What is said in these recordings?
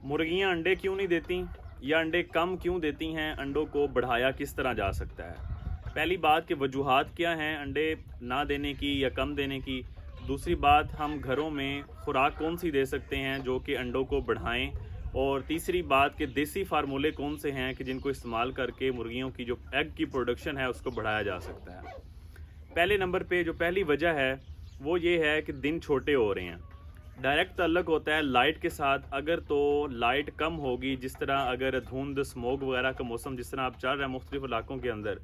मुर्गियां अंडे क्यों नहीं देती या अंडे कम क्यों देती हैं, अंडों को बढ़ाया किस तरह जा सकता है। पहली बात कि वजूहात क्या हैं अंडे ना देने की या कम देने की। दूसरी बात, हम घरों में खुराक कौन सी दे सकते हैं जो कि अंडों को बढ़ाएं। और तीसरी बात कि देसी फार्मूले कौन से हैं कि जिनको इस्तेमाल करके मुर्गियों की जो एग की प्रोडक्शन है उसको बढ़ाया जा सकता है। पहले नंबर पे जो पहली वजह है वो ये है कि दिन छोटे हो रहे हैं। डायरेक्ट ताल्लुक होता है लाइट के साथ। अगर तो लाइट कम होगी, जिस तरह अगर धुंध स्मोक वगैरह का मौसम जिस तरह आप चल रहे हैं मुख्तलिफ इलाकों के अंदर,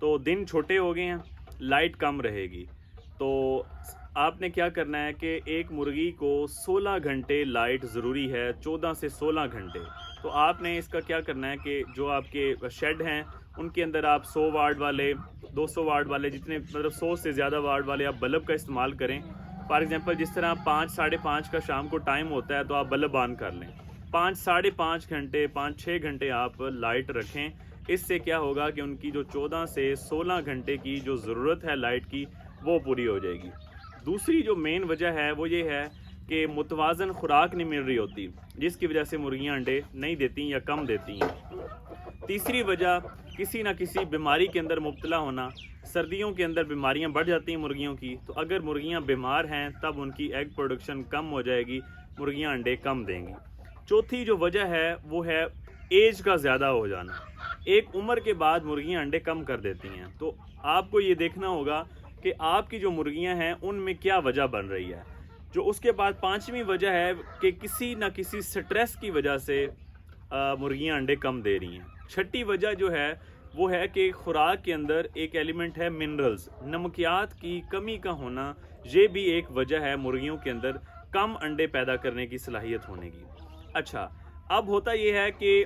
तो दिन छोटे हो गए हैं, लाइट कम रहेगी, तो आपने क्या करना है कि एक मुर्गी को 16 घंटे लाइट ज़रूरी है, 14 से 16 घंटे। तो आपने इसका क्या करना है कि जो आपके शेड हैं उनके अंदर आप 100 वाट वाले, 200 वाट वाले, जितने मतलब 100 से ज़्यादा वाट वाले आप बल्ब का इस्तेमाल करें। फॉर एग्जांपल जिस तरह 5 साढ़े 5 का शाम को टाइम होता है तो आप बल्ब ऑन कर लें। 5 साढ़े 5 घंटे, 5-6 घंटे आप लाइट रखें। इससे क्या होगा कि उनकी जो 14 से 16 घंटे की जो ज़रूरत है लाइट की वो पूरी हो जाएगी। दूसरी जो मेन वजह है वो ये है कि मुतवाज़न खुराक नहीं मिल रही होती, जिसकी वजह से मुर्गियाँ अंडे नहीं देती या कम देती हैं। तीसरी वजह किसी ना किसी बीमारी के अंदर मुब्तला होना। सर्दियों के अंदर बीमारियां बढ़ जाती हैं मुर्गियों की, तो अगर मुर्गियां बीमार हैं तब उनकी एग प्रोडक्शन कम हो जाएगी, मुर्गियां अंडे कम देंगी। चौथी जो वजह है वो है एज का ज़्यादा हो जाना। एक उम्र के बाद मुर्गियां अंडे कम कर देती हैं, तो आपको ये देखना होगा कि आपकी जो मुर्गियां हैं उनमें क्या वजह बन रही है। जो उसके बाद पाँचवीं वजह है कि किसी न किसी स्ट्रेस की वजह से मुर्गियां अंडे कम दे रही हैं। छठी वजह जो है वो है कि खुराक के अंदर एक एलिमेंट है मिनरल्स, नमकियात की कमी का होना। ये भी एक वजह है मुर्गियों के अंदर कम अंडे पैदा करने की सलाहियत होने की। अच्छा, अब होता ये है कि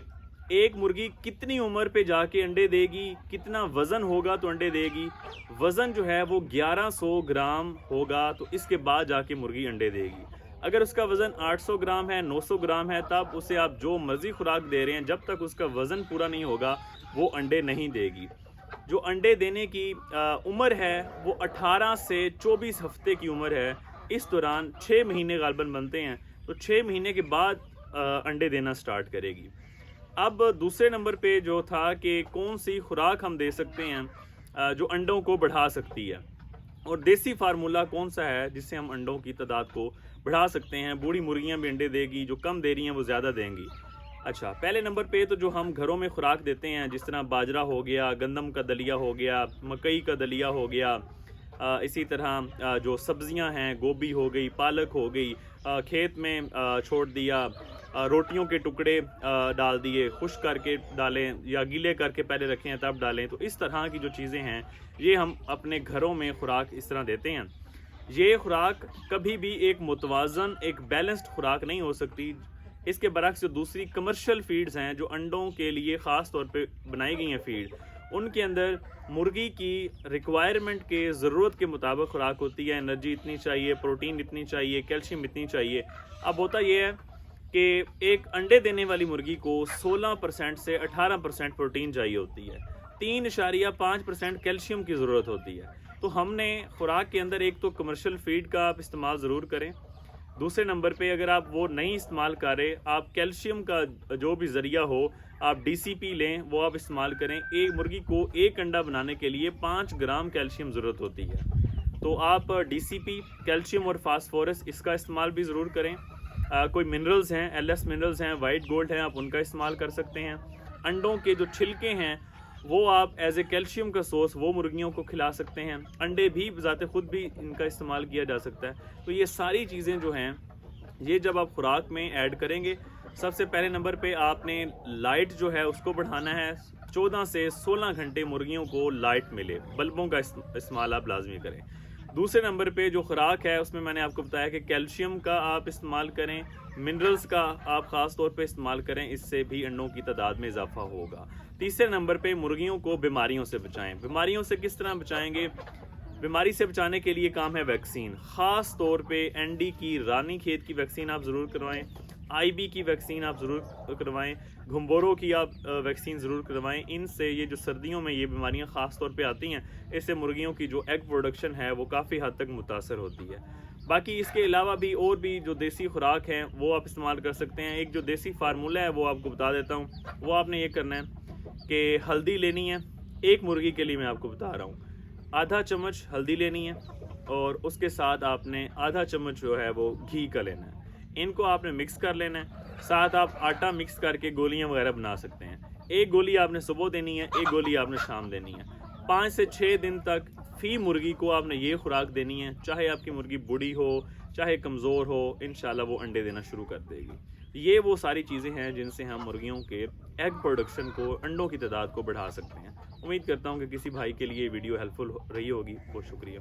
एक मुर्गी कितनी उम्र पे जाके अंडे देगी, कितना वज़न होगा तो अंडे देगी। वज़न जो है वो 1100 ग्राम होगा तो इसके बाद जाके मुर्गी अंडे देगी। अगर उसका वज़न 800 ग्राम है, 900 ग्राम है, तब उसे आप जो मर्ज़ी खुराक दे रहे हैं, जब तक उसका वज़न पूरा नहीं होगा वो अंडे नहीं देगी। जो अंडे देने की उम्र है वो 18 से 24 हफ्ते की उम्र है। इस दौरान 6 महीने गालबन बनते हैं, तो 6 महीने के बाद अंडे देना स्टार्ट करेगी। अब दूसरे नंबर पे जो था कि कौन सी खुराक हम दे सकते हैं जो अंडों को बढ़ा सकती है, और देसी फार्मूला कौन सा है जिससे हम अंडों की तादाद को बढ़ा सकते हैं। बूढ़ी मुर्गियां भी अंडे देगी, जो कम दे रही हैं वो ज़्यादा देंगी। अच्छा, पहले नंबर पे तो जो हम घरों में खुराक देते हैं, जिस तरह बाजरा हो गया, गंदम का दलिया हो गया, मकई का दलिया हो गया, इसी तरह जो सब्जियां हैं, गोभी हो गई, पालक हो गई, खेत में छोड़ दिया, रोटियों के टुकड़े डाल दिए, खुश्क करके डालें या गीले करके पहले रखें हैं तब डालें। तो इस तरह की जो चीज़ें हैं ये हम अपने घरों में खुराक इस तरह देते हैं। ये खुराक कभी भी एक मुतवाज़न, एक बैलेंस्ड खुराक नहीं हो सकती। इसके बरक्स जो दूसरी कमर्शियल फीड्स हैं जो अंडों के लिए ख़ास तौर पे बनाई गई हैं फीड, उनके अंदर मुर्गी की रिक्वायरमेंट के ज़रूरत के मुताबिक खुराक होती है। एनर्जी इतनी चाहिए, प्रोटीन इतनी चाहिए, कैल्शियम इतनी चाहिए। अब होता यह है कि एक अंडे देने वाली मुर्गी को 16% से 18% प्रोटीन चाहिए होती है, 3.5% कैल्शियम की ज़रूरत होती है। तो हमने खुराक के अंदर एक तो कमर्शियल फीड का आप इस्तेमाल ज़रूर करें। दूसरे नंबर पे अगर आप वो नहीं इस्तेमाल कर रहे, आप कैल्शियम का जो भी ज़रिया हो, आप DCP लें, वो आप इस्तेमाल करें। एक मुर्गी को एक अंडा बनाने के लिए 5 ग्राम कैल्शियम ज़रूरत होती है, तो आप DCP, कैल्शियम और फास्फोरस इसका इस्तेमाल भी ज़रूर करें। कोई मिनरल्स हैं, LS मिनरल्स हैं, वाइट गोल्ड हैं, आप उनका इस्तेमाल कर सकते हैं। अंडों के जो छिलके हैं वो आप एज ए कैल्शियम का सोर्स वो मुर्गियों को खिला सकते हैं। अंडे भी ज़ाते ख़ुद भी इनका इस्तेमाल किया जा सकता है। तो ये सारी चीज़ें जो हैं ये जब आप खुराक में ऐड करेंगे, सबसे पहले नंबर पे आपने लाइट जो है उसको बढ़ाना है। 14 से 16 घंटे मुर्गियों को लाइट मिले, बल्बों का इस्तेमाल आप लाजमी करें। दूसरे नंबर पे जो खुराक है उसमें मैंने आपको बताया कि कैल्शियम का आप इस्तेमाल करें, मिनरल्स का आप ख़ास तौर पे इस्तेमाल करें, इससे भी अंडों की तादाद में इजाफा होगा। तीसरे नंबर पे मुर्गियों को बीमारियों से बचाएं। बीमारियों से किस तरह बचाएंगे? बीमारी से बचाने के लिए काम है वैक्सीन। ख़ास तौर पे ND की, रानी खेत की वैक्सीन आप ज़रूर करवाएं, IB की वैक्सीन आप ज़रूर करवाएं, घुम्बोरों की आप वैक्सीन ज़रूर करवाएं। इनसे ये जो सर्दियों में ये बीमारियां ख़ास तौर पे आती हैं, इससे मुर्गियों की जो एग प्रोडक्शन है वो काफ़ी हद तक मुतासर होती है। باقی اس کے علاوہ بھی اور بھی جو دیسی خوراک ہیں وہ آپ استعمال کر سکتے ہیں. ایک جو دیسی فارمولہ ہے وہ آپ کو بتا دیتا ہوں. وہ آپ نے یہ کرنا ہے کہ ہلدی لینی ہے. ایک مرغی کے لیے میں آپ کو بتا رہا ہوں, آدھا چمچ ہلدی لینی ہے اور اس کے ساتھ آپ نے آدھا چمچ جو ہے وہ گھی کا لینا ہے. ان کو آپ نے مکس کر لینا ہے. ساتھ آپ آٹا مکس کر کے گولیاں وغیرہ بنا سکتے ہیں. ایک گولی آپ نے صبح دینی ہے, ایک گولی آپ نے شام دینی ہے. 5 سے 6 دن تک فی مرغی کو آپ نے یہ خوراک دینی ہے. چاہے آپ کی مرغی بوڑھی ہو, چاہے کمزور ہو, انشاءاللہ وہ انڈے دینا شروع کر دے گی. یہ وہ ساری چیزیں ہیں جن سے ہم مرغیوں کے ایگ پروڈکشن کو, انڈوں کی تعداد کو بڑھا سکتے ہیں. امید کرتا ہوں کہ کسی بھائی کے لیے ویڈیو ہیلپ فل رہی ہوگی. بہت شکریہ.